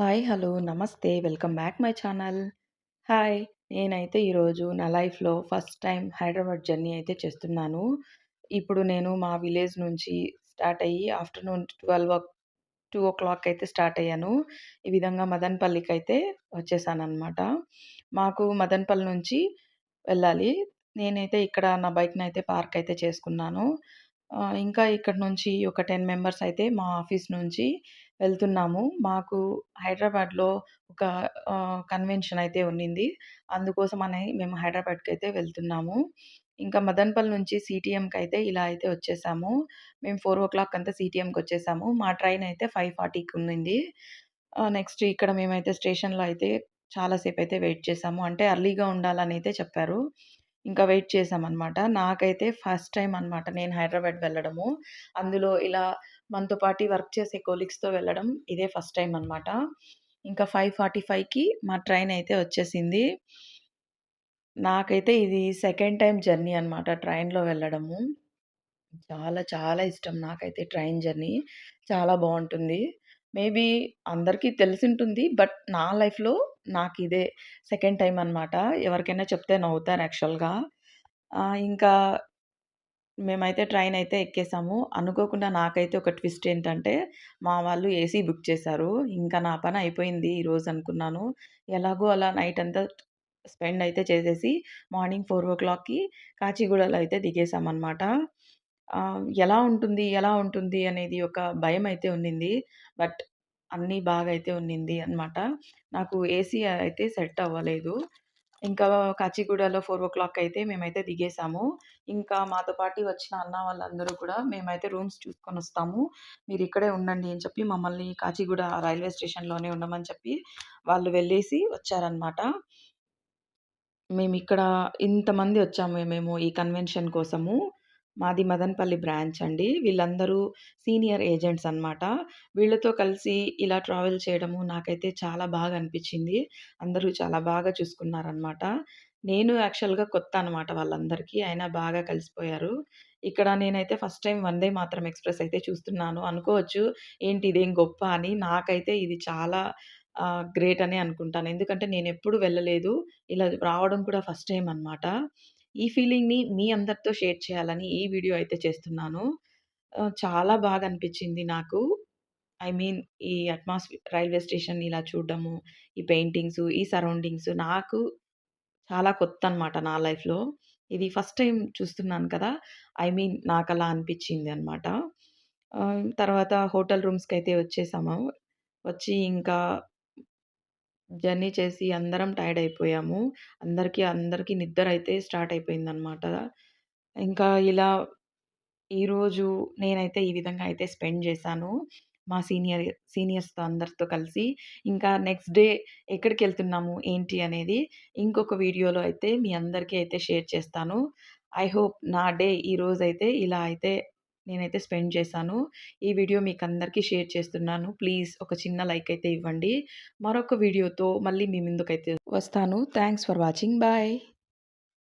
Hi! Hello! నమస్తే. Welcome back my channel. Hi! నేనైతే ఈరోజు నా లైఫ్‌లో ఫస్ట్ టైమ్ హైదరాబాద్ జర్నీ అయితే చేస్తున్నాను. ఇప్పుడు నేను మా విలేజ్ నుంచి స్టార్ట్ అయ్యి ఆఫ్టర్‌నూన్ 2:00 అయితే స్టార్ట్ అయ్యాను. ఈ విధంగా మదనపల్లికైతే వచ్చేసాననమాట. మాకు మదనపల్లి నుంచి వెళ్ళాలి. నేనైతే ఇక్కడ నా బైక్‌నైతే పార్క్ అయితే చేసుకున్నాను. ఇంకా ఇక్కడ నుంచి ఒక 10 మెంబర్స్ అయితే మా ఆఫీస్ నుంచి వెళ్తున్నాము. మాకు హైదరాబాద్‌లో ఒక కన్వెన్షన్ అయితే ఉన్నింది. అందుకోసమని మేము హైదరాబాద్‌కైతే వెళ్తున్నాము. ఇంకా మదనపల్లి నుంచి సీటీఎంకైతే ఇలా అయితే వచ్చేసాము. మేము 4:00 అంతా సీటీఎంకొచ్చేసాము. మా ట్రైన్ అయితే 5:40కి ఉన్నింది. నెక్స్ట్ ఇక్కడ మేమైతే స్టేషన్‌లో అయితే చాలా సేపయితే వెయిట్ చేసాము. అంటే ఎర్లీగా ఉండాలనైతే చెప్పారు. ఇంకా వెయిట్ చేశామనమాట. నాకైతే ఫస్ట్ టైమ్ అనమాట నేను హైదరాబాద్ వెళ్ళడము. అందులో ఇలా మనతో పాటు వర్క్ చేసే కొలీగ్స్‌తో వెళ్ళడం ఇదే ఫస్ట్ టైమ్ అనమాట. ఇంకా 5:45కి మా ట్రైన్ అయితే వచ్చేసింది. నాకైతే ఇది సెకండ్ టైమ్ జర్నీ అనమాట ట్రైన్‌లో వెళ్ళడము. చాలా చాలా ఇష్టం నాకైతే ట్రైన్ జర్నీ. చాలా బావుంటుంది. మేబీ అందరికీ తెలిసుంటుంది. బట్ నా లైఫ్‌లో నాకిదే సెకండ్ టైమ్ అనమాట. ఎవరికైనా చెప్తే నవ్వుతారు యాక్చువల్‌గా. ఇంకా మేమైతే ట్రైనయితే ఎక్కేసాము. అనుకోకుండా నాకైతే ఒక ట్విస్ట్ ఏంటంటే, మా వాళ్ళు ఏసీ బుక్ చేశారు. ఇంకా నా పని అయిపోయింది ఈరోజు అనుకున్నాను. ఎలాగో అలా నైటంతా స్పెండ్ అయితే చేసేసి, మార్నింగ్ 4:00కి కాచిగూడలో అయితే దిగేసామనమాట. ఎలా ఉంటుంది, ఎలా ఉంటుంది అనేది ఒక భయమైతే ఉన్నింది. బట్ అన్నీ బాగా అయితే ఉన్నింది అనమాట. నాకు ఏసీ అయితే సెట్ అవ్వలేదు. ఇంకా కాచిగూడలో 4:00 అయితే మేమైతే దిగేసాము. ఇంకా మాతో పాటు వచ్చిన అన్న వాళ్ళందరూ కూడా మేమైతే రూమ్స్ చూసుకొనొస్తాము. మీరిక్కడే ఉండండి అని చెప్పి మమ్మల్ని కాచిగూడ రైల్వే స్టేషన్‌లోనే ఉండమని చెప్పి వాళ్ళు వెళ్ళేసి వచ్చారనమాట. మేమిక్కడ ఇంతమంది వచ్చాము మేము ఈ కన్వెన్షన్ కోసము. మాది మదనపల్లి బ్రాంచ్ అండి. వీళ్ళందరూ సీనియర్ ఏజెంట్స్ అనమాట. వీళ్ళతో కలిసి ఇలా ట్రావెల్ చేయడము నాకైతే చాలా బాగా అనిపిచ్చింది. అందరూ చాలా బాగా చూసుకున్నారనమాట. నేను యాక్చువల్‌గా కొత్త అనమాట వాళ్ళందరికీ. అయినా బాగా కలిసిపోయారు. ఇక్కడ నేనైతే first time Vande Mataram express అయితే చూస్తున్నాను. అనుకోవచ్చు ఏంటి ఇదేం గొప్ప అని. నాకైతే ఇది చాలా గ్రేట్ అనే అనుకుంటాను. ఎందుకంటే నేనెప్పుడు వెళ్ళలేదు. ఇలా రావడం కూడా ఫస్ట్ టైమ్ అనమాట. ఈ ఫీలింగ్‌ని మీ అందరితో షేర్ చేయాలని ఈ వీడియో అయితే చేస్తున్నాను. చాలా బాగా అనిపిచ్చింది నాకు. ఐ మీన్ ఈ రైల్వే స్టేషన్ ఇలా చూడడము, ఈ పెయింటింగ్సు, ఈ సరౌండింగ్స్ నాకు చాలా కొత్తనమాట నా లైఫ్‌లో. ఇది ఫస్ట్ టైమ్ చూస్తున్నాను కదా! ఐ మీన్ నాకలా అనిపిచ్చిందనమాట. తర్వాత హోటల్ రూమ్స్‌కైతే వచ్చేసాము. వచ్చి ఇంకా జర్నీ చేసి అందరం టైర్డ్ అయిపోయాము. అందరికీ నిద్రయితే స్టార్ట్ అయిపోయిందనమాట. ఇంకా ఇలా ఈరోజు నేనైతే ఈ విధంగా అయితే స్పెండ్ చేశాను. మా సీనియర్స్‌తో అందరితో కలిసి. ఇంకా నెక్స్ట్ డే ఎక్కడికెళ్తున్నాము, ఏంటి అనేది ఇంకొక వీడియోలో అయితే మీ అందరికీ అయితే షేర్ చేస్తాను. ఐ హోప్ నా డే ఈరోజైతే ఇలా అయితే నేనైతే స్పెండ్ చేశాను. ఈ వీడియో మీకందరికీ షేర్ చేస్తున్నాను. ప్లీజ్ ఒక చిన్న లైక్ అయితే ఇవ్వండి. మరొక వీడియోతో మళ్ళీ మీ ముందుకైతే వస్తాను. Thanks for watching. బాయ్.